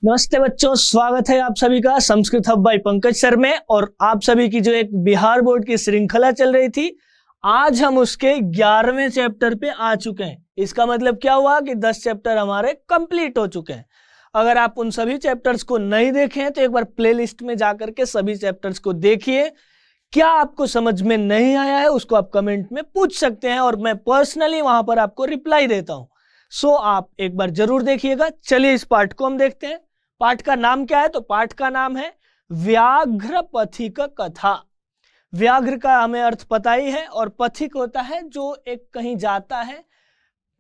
नमस्ते बच्चों, स्वागत है आप सभी का Sanskrit hub by Pankaj sir में। और आप सभी की जो एक बिहार बोर्ड की श्रृंखला चल रही थी, आज हम उसके 11वें चैप्टर पे आ चुके हैं। इसका मतलब क्या हुआ कि 10 चैप्टर हमारे कंप्लीट हो चुके हैं। अगर आप उन सभी चैप्टर्स को नहीं देखे हैं तो एक बार प्लेलिस्ट में जाकर के सभी चैप्टर्स को देखिए। क्या आपको समझ में नहीं आया है उसको आप कमेंट में पूछ सकते हैं और मैं पर्सनली वहां पर आपको रिप्लाई देता हूं। सो आप एक बार जरूर देखिएगा। चलिए इस पाठ को हम देखते हैं। पाठ का नाम क्या है? तो पाठ का नाम है व्याघ्र पथिक कथा। व्याघ्र का हमें अर्थ पता ही है, और पथिक होता है जो एक कहीं जाता है,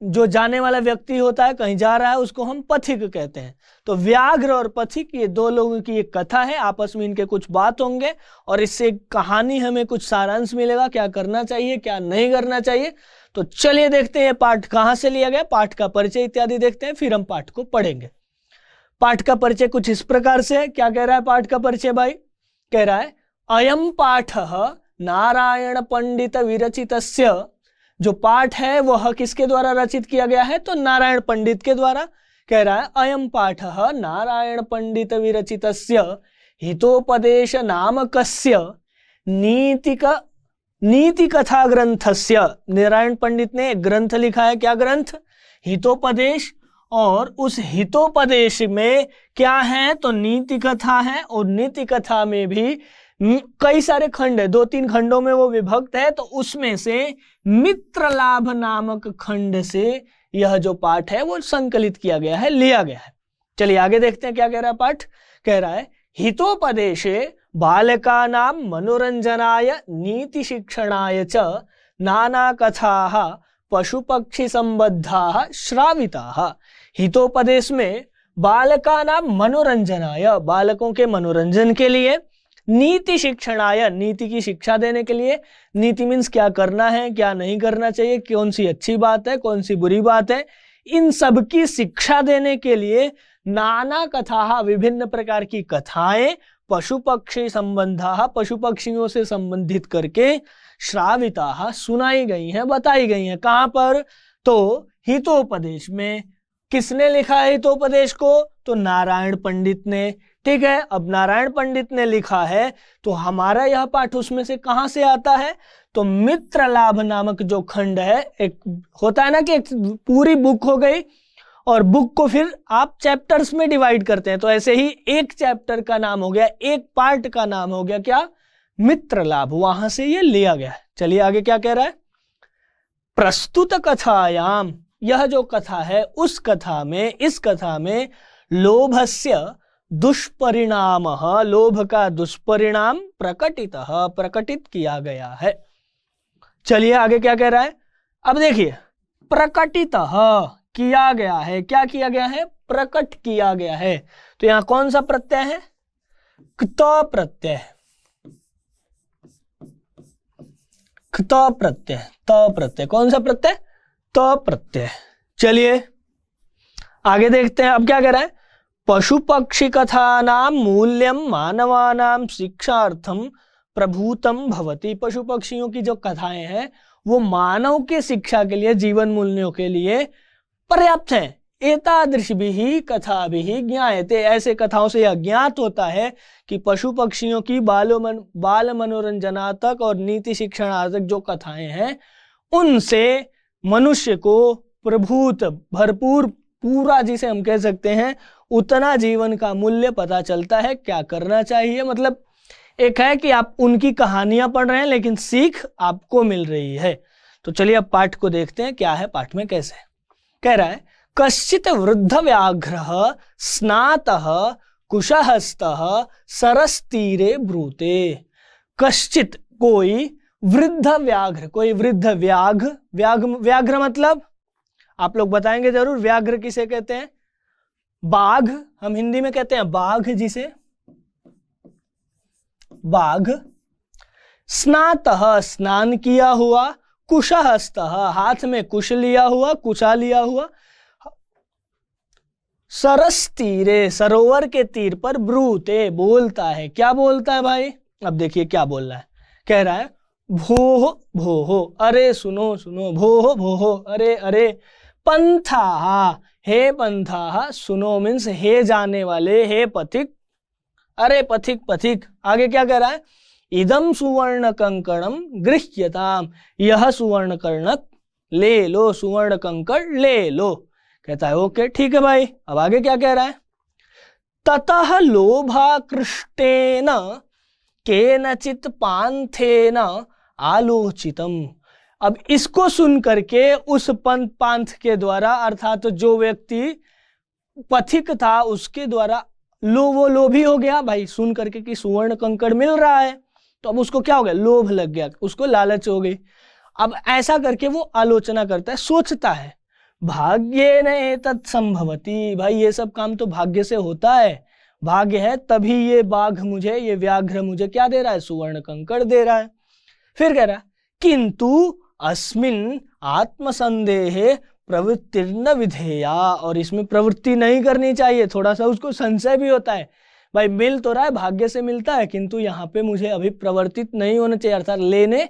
जो जाने वाला व्यक्ति होता है, कहीं जा रहा है, उसको हम पथिक कहते हैं। तो व्याघ्र और पथिक ये दो लोगों की एक कथा है, आपस में इनके कुछ बात होंगे और इससे कहानी हमें कुछ सारांश मिलेगा, क्या करना चाहिए क्या नहीं करना चाहिए। तो चलिए देखते हैं पाठ कहां से लिया गया, पाठ का परिचय इत्यादि देखते हैं, फिर हम पाठ को पढ़ेंगे। पाठ का परिचय कुछ इस प्रकार से है। क्या कह रहा है पाठ का परिचय भाई? कह रहा है अयम पाठः नारायण पंडित विरचितस्य। जो पाठ है वह किसके द्वारा रचित किया गया है? तो नारायण पंडित के द्वारा। कह रहा है अयम पाठः नारायण पंडित विरचितस्य हितोपदेश नामकस्य नीति कथा ग्रंथस्य। नारायण पंडित ने एक ग्रंथ लिखा है। क्या ग्रंथ? हितोपदेश। और उस हितोपदेश में क्या है? तो नीति कथा है, और नीति कथा में भी कई सारे खंड है, 2-3 खंडों में वो विभक्त है। तो उसमें से मित्र लाभ नामक खंड से यह जो पाठ है वो संकलित किया गया है, लिया गया है। चलिए आगे देखते हैं क्या कह रहा है पाठ। कह रहा है हितोपदेशे बालकानां मनोरंजनाय नीति शिक्षणाय च नाना कथाः पशु पक्षी संबद्धाः श्राविताः। हितोपदेश में बालकानां मनोरंजनाय, बालकों के मनोरंजन के लिए, नीति शिक्षणाय, नीति की शिक्षा देने के लिए। नीति मीन्स क्या करना है क्या नहीं करना चाहिए, कौन सी अच्छी बात है कौन सी बुरी बात है, इन सब की शिक्षा देने के लिए नाना कथाः, विभिन्न प्रकार की कथाएं, पशु पक्षी संबंधाः, पशु पक्षियों से संबंधित करके श्राविताः, सुनाई गई हैं, बताई गई हैं। कहां पर? तो हितोपदेश में। किसने लिखा है हितोपदेश को? तो नारायण पंडित ने। ठीक है, अब नारायण पंडित ने लिखा है तो हमारा यह पाठ उसमें से कहां से आता है? तो मित्र लाभ नामक जो खंड है, एक होता है ना कि एक पूरी बुक हो गई और बुक को फिर आप चैप्टर्स में डिवाइड करते हैं, तो ऐसे ही एक चैप्टर का नाम हो गया, एक पार्ट का नाम हो गया क्या? मित्र लाभ। वहां से ये लिया गया है। चलिए आगे क्या कह रहा है। प्रस्तुत कथायाम, यह जो कथा है उस कथा में, इस कथा में लोभस्य दुष्परिणाम, लोभ का दुष्परिणाम प्रकटित किया गया है। चलिए आगे क्या कह रहा है। अब देखिए, प्रकटित किया गया है। क्या किया गया है? प्रकट किया गया है। तो यहां कौन सा प्रत्यय है? क्त प्रत्यय। क्त प्रत्यय, त प्रत्यय। कौन सा प्रत्यय? त प्रत्यय। चलिए आगे देखते हैं। अब क्या कह रहा है? पशु पक्षी कथानां मूल्यम मानवानां शिक्षार्थम प्रभूतम भवति। पशु पक्षियों की जो कथाएं हैं वो मानव के शिक्षा के लिए, जीवन मूल्यों के लिए पर्याप्त हैं। एतादृशभिः कथाभिः ज्ञायते। ऐसे कथाओं से यह ज्ञात होता है कि पशु पक्षियों की बाल मनोरंजनात्मक और नीति शिक्षणात्मक जो कथाएं हैं उनसे मनुष्य को प्रभूत, भरपूर, पूरा जिसे हम कह सकते हैं, उतना जीवन का मूल्य पता चलता है, क्या करना चाहिए। मतलब एक है कि आप उनकी कहानियां पढ़ रहे हैं लेकिन सीख आपको मिल रही है। तो चलिए अब पाठ को देखते हैं क्या है पाठ में, कैसे कह रहा है। कश्चित वृद्ध व्याघ्रः स्नातः कुशहस्तः सरस्तीरे ब्रूते। कश्चित, कोई, वृद्ध व्याघ्र, कोई वृद्ध व्याघ्र मतलब आप लोग बताएंगे जरूर। व्याघ्र किसे कहते हैं? बाघ, हम हिंदी में कहते हैं बाघ जिसे, बाघ। स्नातः, स्नान किया हुआ, कुशहस्तः, हाथ में कुश लिया हुआ, कुशा लिया हुआ, सरस तीरे, सरोवर के तीर पर, ब्रूते, बोलता है। क्या बोलता है भाई? अब देखिए क्या बोल रहा है। कह रहा है भोह भोह, अरे सुनो सुनो, भोह भोह, अरे अरे, पंथा, हे पंथा, सुनो मीन्स हे जाने वाले, हे पथिक, अरे पथिक पथिक। आगे क्या कह रहा है, इदम सुवर्ण कंकणम गृह्यताम, यह सुवर्ण कर्णक ले लो, सुवर्ण कंकड़ ले लो। कहता है ओके ठीक है भाई। अब आगे क्या कह रहा है, ततः लोभाकृष्टेन केनचित पांथेन आलोचितम। अब इसको सुन करके उस पांथ के द्वारा, अर्थात जो व्यक्ति पथिक था उसके द्वारा वो लोभी हो गया भाई, सुन करके कि सुवर्ण कंकड़ मिल रहा है, तो अब उसको क्या हो गया, लोभ लग गया, उसको लालच हो गई। अब ऐसा करके वो आलोचना करता है, सोचता है, भाग्येन एतत् संभवति, भाई ये सब काम तो भाग्य से होता है, भाग्य है तभी ये बाघ मुझे, ये व्याघ्र मुझे क्या दे रहा है, सुवर्ण कंकड़ दे रहा है। फिर कह रहा है किंतु अस्मिन् आत्मसंदेहे प्रवृत्तिर्न विधेया, और इसमें प्रवृत्ति नहीं करनी चाहिए। थोड़ा सा उसको संशय भी होता है, भाई मिल तो रहा है, भाग्य से मिलता है, किंतु यहाँ पे मुझे अभी प्रवर्तित नहीं होना चाहिए, अर्थात लेने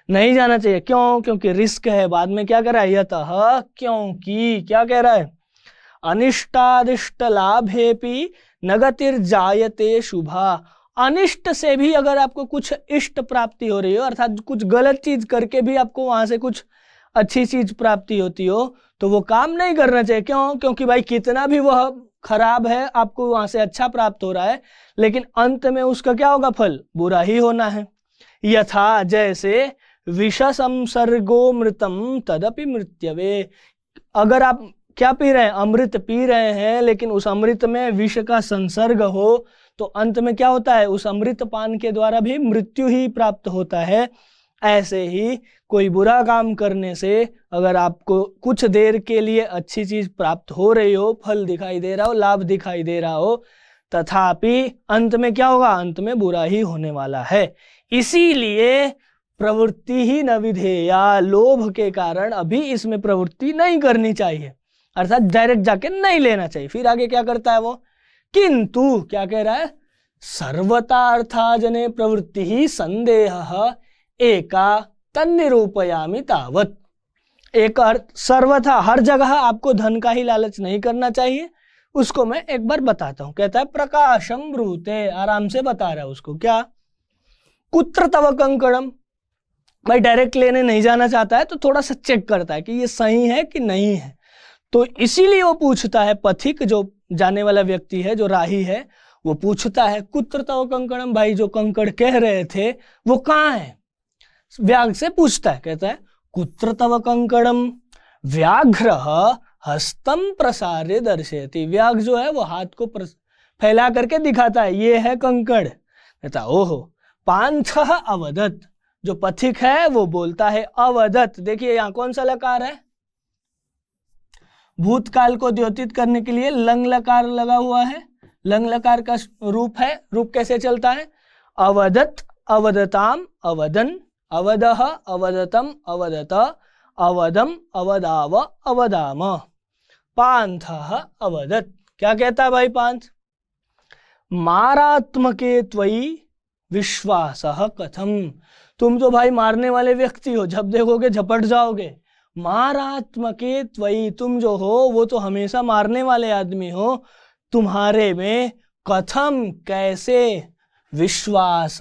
नहीं जाना चाहिए। क्यों, क्योंकि रिस्क है। बाद में क्या कर रहा है, यतः, क्योंकि क्या कह रहा है, अनिष्टादिष्ट लाभेपि नगतिर्जायते शुभा। अनिष्ट से भी अगर आपको कुछ इष्ट प्राप्ति हो रही हो, अर्थात कुछ गलत चीज करके भी आपको वहां से कुछ अच्छी चीज प्राप्ति होती हो, तो वो काम नहीं करना चाहिए। क्यों, क्योंकि भाई कितना भी वह खराब है, आपको वहां से अच्छा प्राप्त हो रहा है, लेकिन अंत में उसका क्या होगा, फल बुरा ही होना है। यथा, जैसे विष संसर्गो मृतम तदपि मृत्यवे। अगर आप क्या पी रहे हैं, अमृत पी रहे हैं, लेकिन उस अमृत में विष का संसर्ग हो तो अंत में क्या होता है, उस अमृत पान के द्वारा भी मृत्यु ही प्राप्त होता है। ऐसे ही कोई बुरा काम करने से अगर आपको कुछ देर के लिए अच्छी चीज प्राप्त हो रही हो, फल दिखाई दे रहा हो, लाभ दिखाई दे रहा हो, तथापि अंत में क्या होगा, अंत में बुरा ही होने वाला है। इसीलिए प्रवृत्ति ही न विधेया, लोभ के कारण अभी इसमें प्रवृत्ति नहीं करनी चाहिए, अर्थात डायरेक्ट जाके नहीं लेना चाहिए। फिर आगे क्या करता है वो, किंतु क्या कह रहा है, सर्वतार्थाजने प्रवृत्ति ही संदेह एका तन्निरूपयामि तावत। एक अर्थ, सर्वथा हर जगह आपको धन का ही लालच नहीं करना चाहिए, उसको मैं एक बार बताता हूं। कहता है प्रकाशम ब्रूते, आराम से बता रहा है उसको, क्या, कुत्र तव कंकणम, भाई डायरेक्ट लेने नहीं जाना चाहता है तो थोड़ा सा चेक करता है कि ये सही है कि नहीं है। तो इसीलिए वो पूछता है, पथिक जो जाने वाला व्यक्ति है, जो राही है, वो पूछता है कुत्र तव कंकणम, भाई जो कंकड़ कह रहे थे वो कहाँ है। व्याघ्र से पूछता है, कहता है कुत्र तव कंकणम व्याघ्र हस्तम प्रसार्य दर्शयति। व्याघ्र जो है वो हाथ को फैला करके दिखाता है, ये है कंकड़। कहता ओहो, पांथ अवदत, जो पथिक है वो बोलता है अवदत। देखिए यहाँ कौन सा लकार है, भूतकाल को द्योतित करने के लिए लंग लकार लगा हुआ है। लंग लकार का रूप है, रूप कैसे चलता है, अवदत, अवदताम, अवदन, अवदह, अवदतम, अवदत, अवदम, अवदाव, अवदाम, पांथः अवदत। क्या कहता है भाई पांथ, मारात्मके त्वयि विश्वासः कथम, तुम तो भाई मारने वाले व्यक्ति हो, जब देखोगे झपट जाओगे। मारात्मके त्वयि, तुम जो हो वो तो हमेशा मारने वाले आदमी हो, तुम्हारे में कथम कैसे, विश्वास,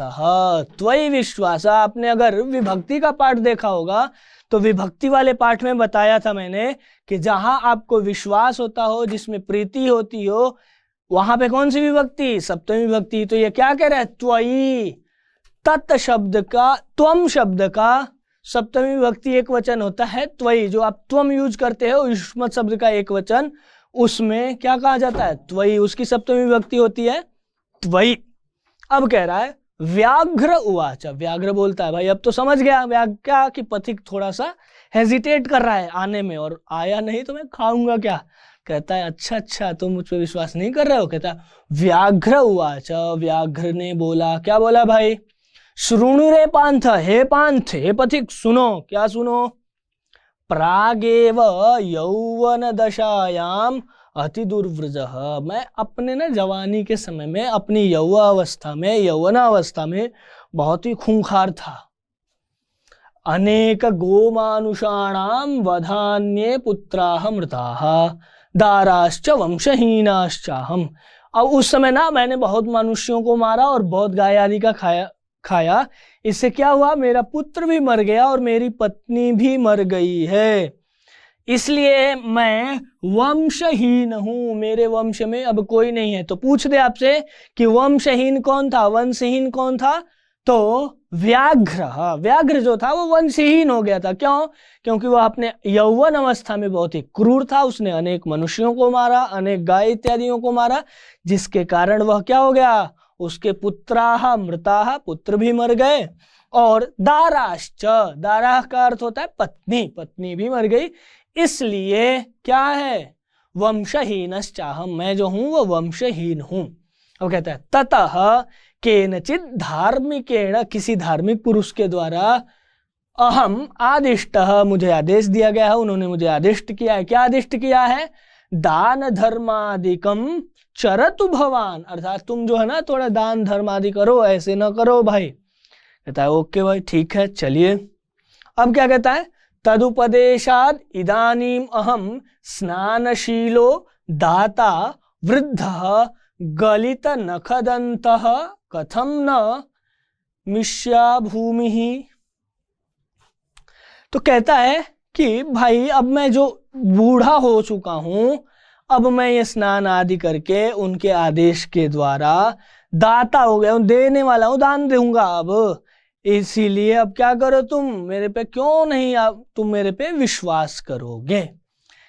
त्वयि विश्वास। आपने अगर विभक्ति का पाठ देखा होगा तो विभक्ति वाले पाठ में बताया था मैंने कि जहां आपको विश्वास होता हो, जिसमें प्रीति होती हो, वहां पे कौन सी विभक्ति, सप्तमी विभक्ति। तो ये क्या कह रहा है, त्वयि, तत् शब्द का, त्वम शब्द का सप्तमी विभक्ति एक वचन होता है त्वयि। जो आप त्वम यूज करते हो युष्मत् शब्द का एक वचन, उसमें क्या कहा जाता है, त्वयि, उसकी सप्तमी विभक्ति होती है त्वयि। अब कह रहा है व्याघ्र उवाच, व्याघ्र बोलता है, भाई अब तो समझ गया व्याघ्र क्या, कि पथिक थोड़ा सा हेजिटेट कर रहा है आने में, और आया नहीं तो मैं खाऊंगा क्या। कहता है अच्छा अच्छा, तुम मुझ पर विश्वास नहीं कर रहे हो। कहता है व्याघ्र उवाच, व्याघ्र ने बोला, क्या बोला भाई, श्रृणु रे पांथ, हे पांथ, हे पथिक सुनो। क्या सुनो, प्रागेव यौवन दशायाम अति दुर्व्रजः, मैं अपने न जवानी के समय में, अपनी यौवावस्था में, यौवनावस्था में बहुत ही खूंखार था। अनेक गोमानुषाणाम वधान्ये पुत्राः मृताः, दाराश्च वंशहीनाश्चाहम। अब उस समय ना मैंने बहुत मनुष्यों को मारा और बहुत गाय आदि का खाया। इससे क्या हुआ, मेरा पुत्र भी मर गया और मेरी पत्नी भी मर गई है, इसलिए मैं वंशहीन हूं, मेरे वंश में अब कोई नहीं है। तो पूछ दे आपसे कि वंशहीन कौन था, वंशहीन कौन था? तो व्याघ्र जो था वो वंशहीन हो गया था। क्यों? क्योंकि वह अपने यौवन अवस्था में बहुत ही क्रूर था, उसने अनेक मनुष्यों को मारा, अनेक गाय इत्यादियों को मारा, जिसके कारण वह क्या हो गया, उसके पुत्राः मृताः, पुत्र भी मर गए, और दाराश्च, दाराः का अर्थ होता है पत्नी, पत्नी भी मर गई। इसलिए क्या है, वंशहीनश्चाहम, मैं जो हूं वो वंशहीन हूं। अब कहता है ततः केनचित् धार्मिकेण, किसी धार्मिक पुरुष के द्वारा, अहम आदिष्टः, मुझे आदेश दिया गया है, उन्होंने मुझे आदिष्ट किया है। क्या आदिष्ट किया है? दान धर्मादिकम चरतु भवान, अर्थात तुम जो है ना थोड़ा दान धर्म आदि करो, ऐसे ना करो भाई। कहता है ओके भाई ठीक है चलिए। अब क्या कहता है, तदुपदेशाद इदानीम अहम स्नानशीलो दाता वृद्धः गलित नखदन्तः कथम न मिष्या भूमि। तो कहता है कि भाई अब मैं जो बूढ़ा हो चुका हूं, अब मैं ये स्नान आदि करके उनके आदेश के द्वारा दाता हो गया हूं, देने वाला हूं, दान दूंगा अब। इसीलिए अब क्या करो तुम मेरे पे, क्यों नहीं तुम मेरे पे विश्वास करोगे।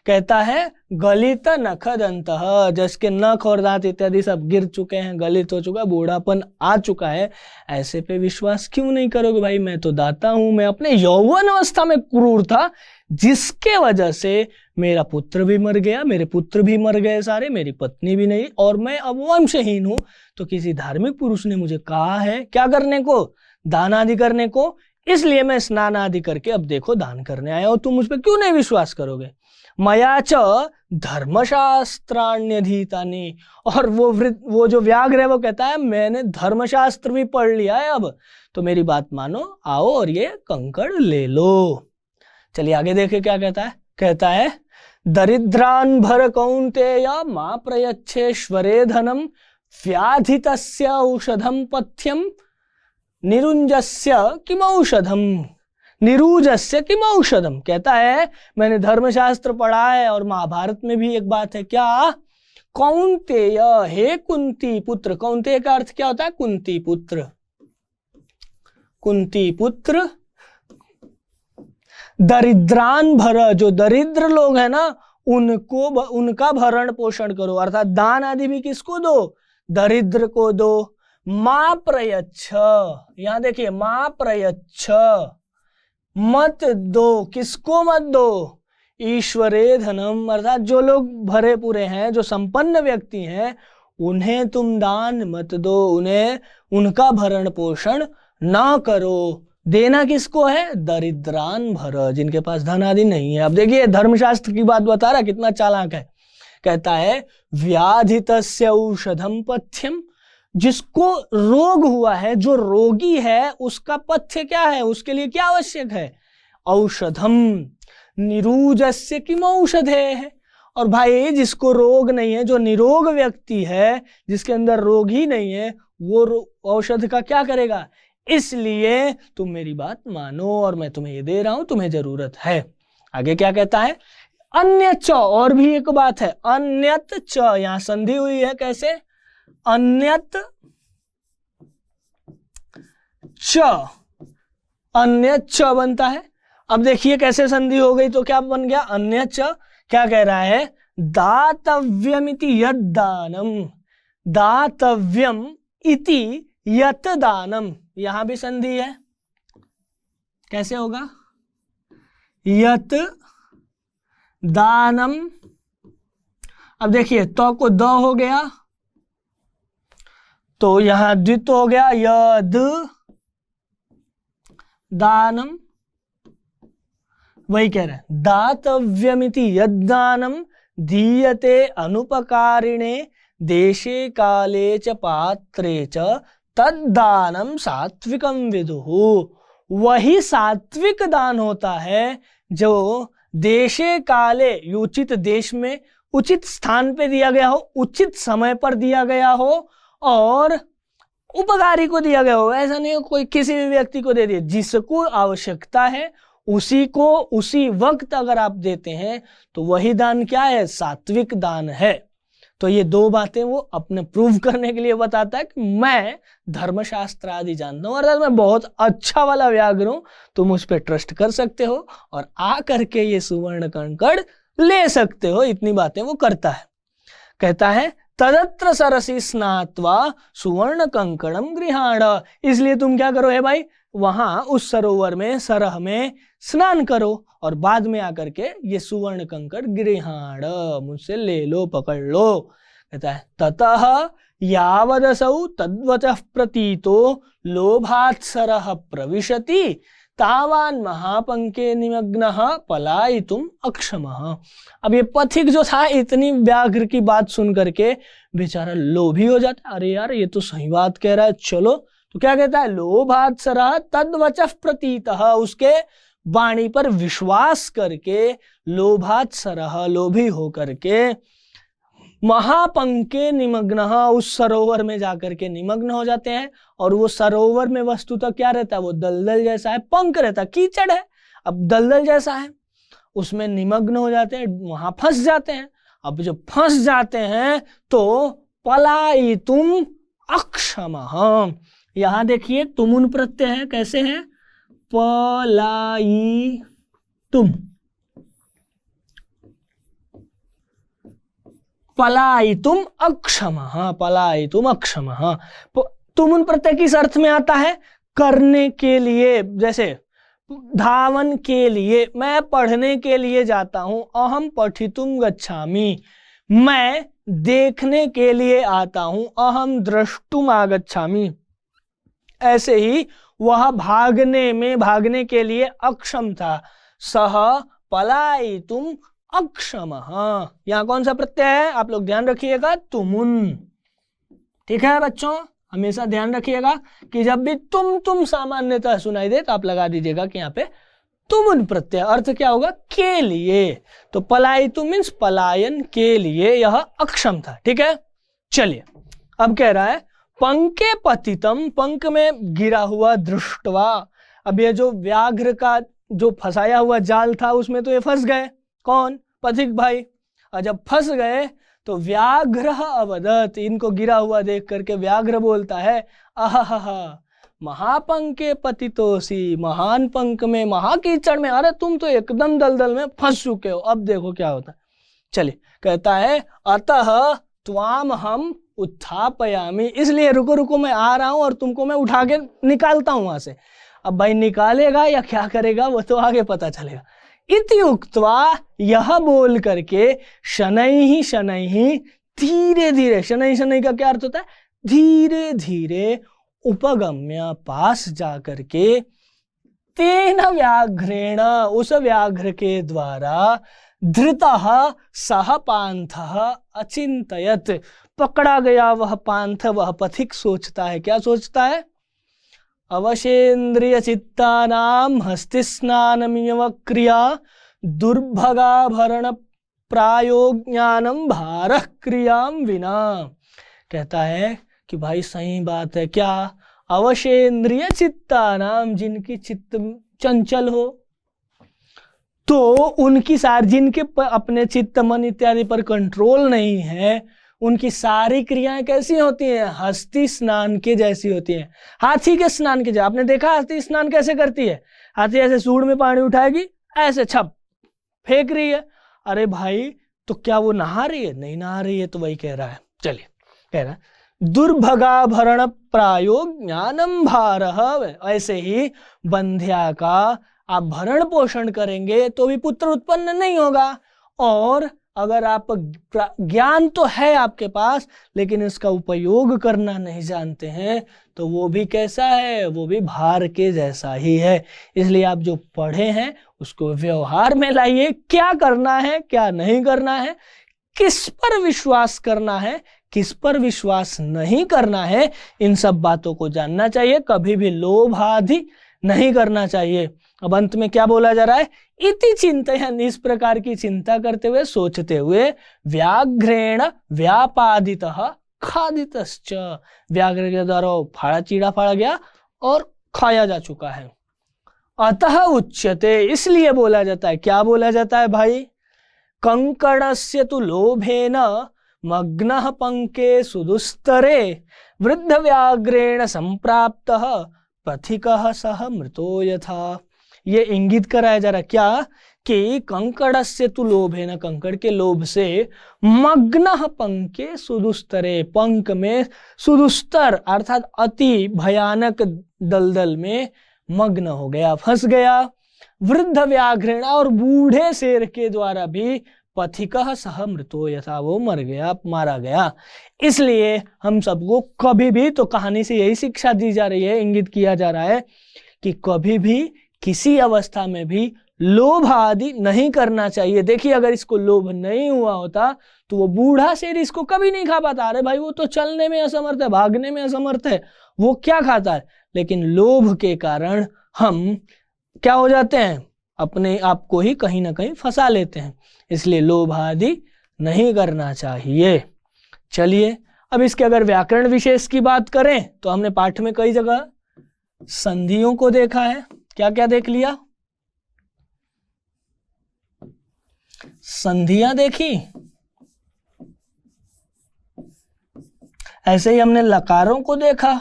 कहता है गलित नखदंतः, जिसके नख और दांत इत्यादि सब गिर चुके हैं, गलित हो चुका, बूढ़ापन आ चुका है, ऐसे पे विश्वास क्यों नहीं करोगे भाई, मैं तो दाता हूं, मैं अपने यौवन अवस्था में क्रूर था, जिसके वजह से मेरा पुत्र भी मर गया, मेरे पुत्र भी मर गए सारे, मेरी पत्नी भी नहीं, और मैं अब वंशहीन हूं। तो किसी धार्मिक पुरुष ने मुझे कहा है क्या करने को, दान आदि करने को, इसलिए मैं स्नान आदि करके अब देखो दान करने आया हूं, तुम मुझ पर क्यों नहीं विश्वास करोगे। मया च धर्मशास्त्राण्यधीतानि, और वो जो व्याघ्र है वो कहता है मैंने धर्मशास्त्र भी पढ़ लिया है, अब तो मेरी बात मानो, आओ और ये कंकड़ ले लो। चलिए आगे देखे क्या कहता है। कहता है दरिद्रान भर कौन्तेय मा प्रयच्छेश्वरे धनम व्याधितस्य औषधम पथ्यम निरुंजस्य किम औषधम, निरूजस्य किम औषधम। कहता है मैंने धर्मशास्त्र पढ़ा है, और महाभारत में भी एक बात है, क्या, कौन्तेय, हे कुंती पुत्र। कौन्तेय का अर्थ क्या होता है, कुंती पुत्र, कुंती पुत्र। दरिद्रान भर, जो दरिद्र लोग हैं ना उनको, उनका भरण पोषण करो, अर्थात दान आदि भी किसको दो, दरिद्र को दो। मां प्रयच्छ, यहां देखिए मां प्रयच्छ, मत दो, किसको मत दो, ईश्वरे धनम, अर्थात जो लोग भरे पूरे हैं, जो संपन्न व्यक्ति हैं, उन्हें तुम दान मत दो, उन्हें उनका भरण पोषण ना करो। देना किसको है, दरिद्रान भर, जिनके पास धन आदि नहीं है। अब देखिए धर्मशास्त्र की बात बता रहा, कितना चालाक है। कहता है व्याधितस्य औषधम पथ्यम, जिसको रोग हुआ है, जो रोगी है, उसका पथ्य क्या है, उसके लिए क्या आवश्यक है, औषधम। निरूजस्य किम औषधे, और भाई जिसको रोग नहीं है, जो निरोग व्यक्ति है, जिसके अंदर रोग ही नहीं है, वो औषध का क्या करेगा। इसलिए तुम मेरी बात मानो, और मैं तुम्हें ये दे रहा हूं, तुम्हें जरूरत है। आगे क्या कहता है, अन्य च, और भी एक बात है, अन्यत च, यहां संधि हुई है, कैसे, अन्यत च, अन्य च बनता है। अब देखिए कैसे संधि हो गई, तो क्या बन गया, अन्य च। क्या कह रहा है, दातव्यमिति यद दानम, दातव्यम इति यत दानम, यहां भी संधि है, कैसे होगा, यत दानम। अब देखिए तो को द हो गया, तो यहां द्वित हो गया, यद दानम, वही कह रहे हैं, दातव्यमिति यद दानम दीयते अनुपकारिणे देशे काले च पात्रे च तद्दानम सात्विकम विदुः। वही सात्विक दान होता है जो देशे काले, उचित देश में उचित स्थान पे दिया गया हो, उचित समय पर दिया गया हो और उपकारी को दिया गया हो। ऐसा नहीं हो कोई किसी भी व्यक्ति को दे दिए, जिसको आवश्यकता है उसी को उसी वक्त अगर आप देते हैं तो वही दान क्या है, सात्विक दान है। तो ये दो बातें वो अपने प्रूव करने के लिए बताता है कि मैं धर्मशास्त्र आदि जानता हूँ, अर्थात मैं बहुत अच्छा वाला व्याघ्र हूं, तुम उस पर ट्रस्ट कर सकते हो और आ करके ये सुवर्ण कंकड़ ले सकते हो। इतनी बातें वो करता है। कहता है तदत्र सरसी स्नात्वा सुवर्ण कंकड़म गृहाण, इसलिए तुम क्या करो है भाई, वहां उस सरोवर में सरह में स्नान करो और बाद में आकर के ये सुवर्ण कंकड़ गृहाण मुझसे ले लो, पकड़ लो। कहता है ततः यावदसौ तद्वचः प्रतीतो लोभात् सरह प्रविशति तावान महापंके निमग्नः पलायितुम अक्षमः। अब ये पथिक जो था इतनी व्याघ्र की बात सुन करके बेचारा लोभी हो जाता, अरे यार ये तो सही बात कह रहा है, चलो। तो क्या कहता है, लोभात् सरः तद्वचः प्रतीतः, उसके वाणी पर विश्वास करके लोभात् सरः, लोभी हो करके महापंके निमग्न, उस सरोवर में जाकर के निमग्न हो जाते हैं। और वो सरोवर में वस्तुतः क्या रहता है, वो दलदल जैसा है, पंख रहता है, कीचड़ है, अब दलदल जैसा है, उसमें निमग्न हो जाते हैं, वहां फंस जाते हैं। अब जब फंस जाते हैं तो पलायितुम अक्षमः, यहां देखिए तुमुन प्रत्यय है, कैसे है, पलायितुम, पलायितुम अक्षमः, पलायितुम अक्षमः। तुमुन प्रत्यय किस अर्थ में आता है, करने के लिए, जैसे धावन के लिए, मैं पढ़ने के लिए जाता हूं, अहम पठितुम गच्छामि, मैं देखने के लिए आता हूं, अहम द्रष्टुम आगच्छामि। ऐसे ही वह भागने में, भागने के लिए अक्षम था, सह पलायितुम अक्षमः। यहां कौन सा प्रत्यय है, आप लोग ध्यान रखिएगा, तुमुन। ठीक है बच्चों, हमेशा ध्यान रखिएगा कि जब भी तुम सामान्यतः सुनाई दे तो आप लगा दीजिएगा कि यहाँ पे तुमुन प्रत्यय, अर्थ क्या होगा, के लिए। तो पलायितुम मीन्स पलायन के लिए यह अक्षम था। ठीक है, चलिए अब कह रहा है पंके पतितम, पंख में गिरा हुआ दृष्टवा। अब ये जो व्याघ्र का जो फंसाया हुआ जाल था उसमें तो ये फंस गए, कौन, पथिक भाई। और जब फंस गए तो व्याघ्र अवदत, इनको गिरा हुआ देख करके व्याघ्र बोलता है, आहा महापंके पतितोसी, महान पंख में, महाकीचड़ में, अरे तुम तो एकदम दलदल में फंस चुके हो, अब देखो क्या होता है। चलिए, कहता है अतः त्वाम हम उत्थापयामि, इसलिए रुको रुको मैं आ रहा हूं और तुमको मैं उठा के निकालता हूं वहां से। अब भाई निकालेगा या क्या करेगा वो तो आगे पता चलेगा। इति उक्त्वा, यह बोल करके, शनैः शनैः, धीरे धीरे, शनैः शनैः का क्या अर्थ होता है, धीरे धीरे, उपगम्य, पास जा करके, तेन व्याघ्रेण, उस व्याघ्र के द्वारा, धृतः सह पांथः अचिंतयत्, पकड़ा गया वह पांथ, वह पथिक सोचता है, क्या सोचता है, अवशेन्द्रिय चित्तानाम हस्तिस्नानमिव क्रिया दुर्भगाभरण प्रायोज्ञानम भारः क्रियाम विना। कहता है कि भाई सही बात है, क्या, अवशेन्द्रिय चित्तानाम, जिनकी चित्त चंचल हो, तो उनकी जिनके अपने चित्त मन इत्यादि पर कंट्रोल नहीं है, उनकी सारी क्रियाएं कैसी होती हैं, हस्ती स्नान के जैसी होती हैं, हाथी के स्नान के जैसे। आपने देखा हाथी स्नान कैसे करती है, हाथी ऐसे सूंड में पानी उठाएगी, ऐसे छप फेंक रही है, अरे भाई तो क्या वो नहा रही है, नहीं नहा रही है। तो वही कह रहा है, चलिए कह रहा है दुर्भगाभरण प्रायो ज्ञानम भारः, ऐसे ही बंध्या का आप भरण पोषण करेंगे तो भी पुत्र उत्पन्न नहीं होगा, और अगर आप ज्ञान तो है आपके पास लेकिन इसका उपयोग करना नहीं जानते हैं तो वो भी कैसा है, वो भी भार के जैसा ही है। इसलिए आप जो पढ़े हैं उसको व्यवहार में लाइए, क्या करना है क्या नहीं करना है, किस पर विश्वास करना है किस पर विश्वास नहीं करना है, इन सब बातों को जानना चाहिए। कभी भी लोभ आदि नहीं करना चाहिए। अब अंत में क्या बोला जा रहा है, इति चिंतयन्, इस प्रकार की चिंता करते हुए, सोचते हुए, व्याघ्रेण व्यापादितः खादितश्च, व्याघ्र के द्वारा फाड़ा चीड़ा फाड़ा गया और खाया जा चुका है। अतः उच्यते, इसलिए बोला जाता है, क्या बोला जाता है भाई, कंकड़स्य तु लोभेन मग्नः पंके सुदुस्तरे वृद्ध व्याघ्रेण संप्राप्तः पथिकः सह मृतो यथा। ये इंगित कराया जा रहा क्या कि कंकड़स्य तु लोभेन, कंकड़ के लोभ से, मग्नः पंके सुदुस्तरे, पंक में सुदुस्तर अर्थात अति भयानक दलदल में मग्न हो गया, फंस गया। वृद्ध व्याघ्रेण, और बूढ़े शेर के द्वारा भी, पथिकः सह मृतो यथा, वो मर गया, मारा गया। इसलिए हम सबको कभी भी, तो कहानी से यही शिक्षा दी जा रही है, इंगित किया जा रहा है कि कभी भी किसी अवस्था में भी लोभ आदि नहीं करना चाहिए। देखिए अगर इसको लोभ नहीं हुआ होता तो वो बूढ़ा शेर इसको कभी नहीं खा पाता। अरे भाई वो तो चलने में असमर्थ है, भागने में असमर्थ है, वो क्या खाता है। लेकिन लोभ के कारण हम क्या हो जाते हैं, अपने आप को ही कहीं ना कहीं फंसा लेते हैं। इसलिए लोभ आदि नहीं करना चाहिए। चलिए अब इसके अगर व्याकरण विशेष की बात करें तो हमने पाठ में कई जगह संधियों को देखा है। क्या क्या देख लिया, संधियां देखी, ऐसे ही हमने लकारों को देखा,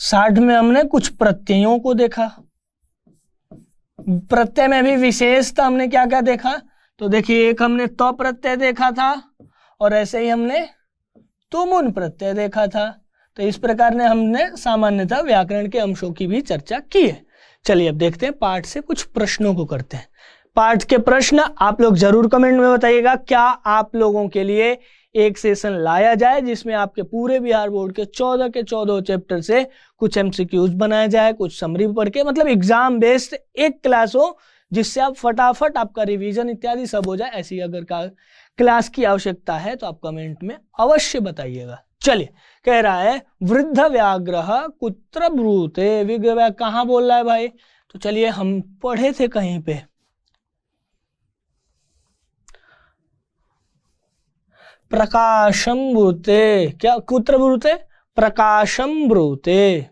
साठ में हमने कुछ प्रत्ययों को देखा। प्रत्यय में भी विशेषता हमने क्या क्या देखा, तो देखिए एक हमने तो प्रत्यय देखा था और ऐसे ही हमने तुमुन प्रत्यय देखा था। तो इस प्रकार ने हमने सामान्यतः व्याकरण के अंशों की भी चर्चा की है। चलिए अब देखते हैं पाठ से कुछ प्रश्नों को करते हैं। पाठ के प्रश्न आप लोग जरूर कमेंट में बताइएगा। क्या आप लोगों के लिए एक सेशन लाया जाए जिसमें आपके पूरे बिहार बोर्ड के 14 के 14 चैप्टर से कुछ एमसीक्यूज बनाया जाए, कुछ समरी पढ़ के, मतलब एग्जाम बेस्ड एक क्लास हो जिससे आप फटाफट आपका रिवीजन इत्यादि सब हो जाए। ऐसी अगर क्लास की आवश्यकता है तो आप कमेंट में अवश्य बताइएगा। चलिए कह रहा है वृद्ध व्याघ्र कुत्र ब्रूते, विग्रह कहाँ बोल रहा है भाई, तो चलिए हम पढ़े थे कहीं पे, प्रकाशम ब्रूते, क्या कुत्र ब्रूते, प्रकाशम ब्रूते।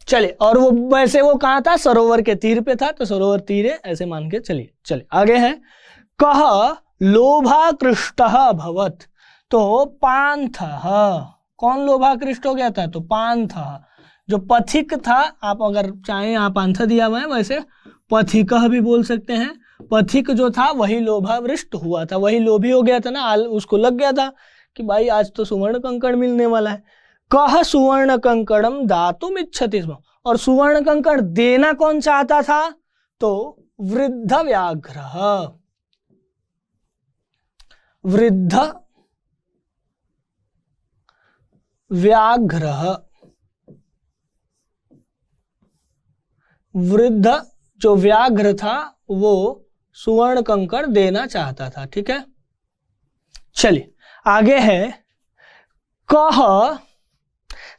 चलिए और वो वैसे वो कहाँ था, सरोवर के तीर पे था, तो सरोवर तीर है ऐसे मान के चलिए। चलिए आगे है, कह लोभाकृष्ट भवत, तो पांथः, कौन लोभाकृष्ट हो गया था, तो पांथः जो पथिक था, आप अगर चाहें यहाँ पांथा दिया हुआ है, वैसे पथिकः भी बोल सकते हैं। पथिक जो था वही लोभावृष्ट हुआ था, वही लोभी हो गया था ना, उसको लग गया था कि भाई आज तो सुवर्ण कंकड़ मिलने वाला है। कह सुवर्ण कंकड़म दातुम इच्छति स्म, और सुवर्ण कंकड़ देना कौन चाहता था, तो वृद्ध व्याघ्र, वृद्ध व्याघ्र, वृद्ध जो व्याघ्र था वो सुवर्ण कंकड़ देना चाहता था। ठीक है, चलिए आगे है, कह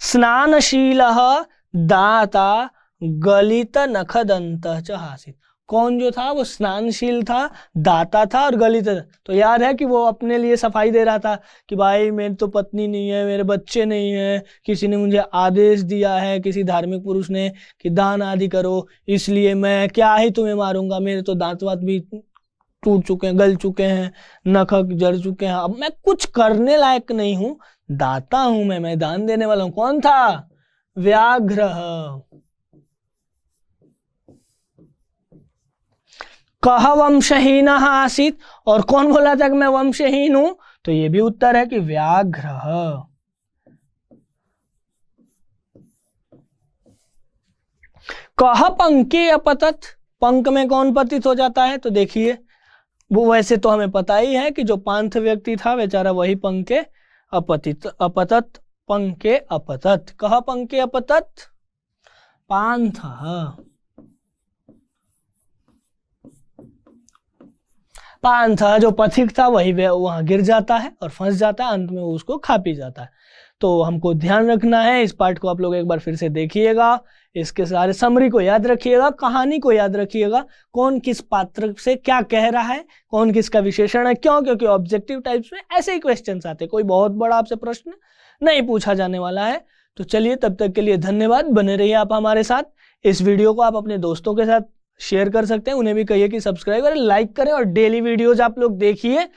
स्नानशीलः दाता गलित नखदंत च हासित, कौन जो था वो स्नानशील था, दाता था और गलित था। तो याद है कि वो अपने लिए सफाई दे रहा था कि भाई मेरी तो पत्नी नहीं है, मेरे बच्चे नहीं है, किसी ने मुझे आदेश दिया है, किसी धार्मिक पुरुष ने, कि दान आदि करो, इसलिए मैं क्या ही तुम्हें मारूंगा, मेरे तो दांत वात भी टूट चुके हैं, गल चुके हैं, नख जड़ चुके हैं, अब मैं कुछ करने लायक नहीं हूँ, दाता हूं मैं दान देने वाला हूं। कौन था, व्याघ्र। कह वंशहीन आसीत, और कौन बोला था कि मैं वंशहीन हूं, तो ये भी उत्तर है कि व्याघ्र। कह पंके अपतत, पंक में कौन पतित हो जाता है, तो देखिए वो वैसे तो हमें पता ही है कि जो पांथ व्यक्ति था बेचारा वही पंके अपतित, अपतत पंके अपतत। कह पंके अपतत पांथ। पान था, जो पथिक था वही वहां गिर जाता है और फंस जाता है, अंत में वो उसको खा पी जाता है। तो हमको ध्यान रखना है, इस पार्ट को आप लोग एक बार फिर से देखिएगा, इसके सारे समरी को याद रखिएगा, कहानी को याद रखिएगा, कौन किस पात्र से क्या कह रहा है, कौन किसका विशेषण है, क्यों, क्योंकि ऑब्जेक्टिव टाइप्स में ऐसे ही क्वेश्चंस आते हैं, कोई बहुत बड़ा आपसे प्रश्न नहीं पूछा जाने वाला है। तो चलिए, तब तक के लिए धन्यवाद, बने रहिए आप हमारे साथ। इस वीडियो को आप अपने दोस्तों के साथ शेयर कर सकते हैं, उन्हें भी कहिए कि सब्सक्राइब करें, लाइक करें और डेली वीडियोज आप लोग देखिए।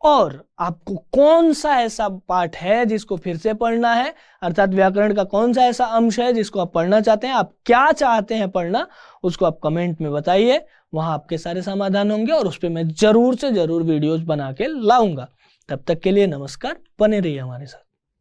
और आपको कौन सा ऐसा पाठ है जिसको फिर से पढ़ना है, अर्थात व्याकरण का कौन सा ऐसा अंश है जिसको आप पढ़ना चाहते हैं, आप क्या चाहते हैं पढ़ना, उसको आप कमेंट में बताइए, वहां आपके सारे समाधान होंगे और उस पर मैं जरूर से जरूर वीडियोज बना के लाऊंगा। तब तक के लिए नमस्कार, बने रहिए हमारे साथ।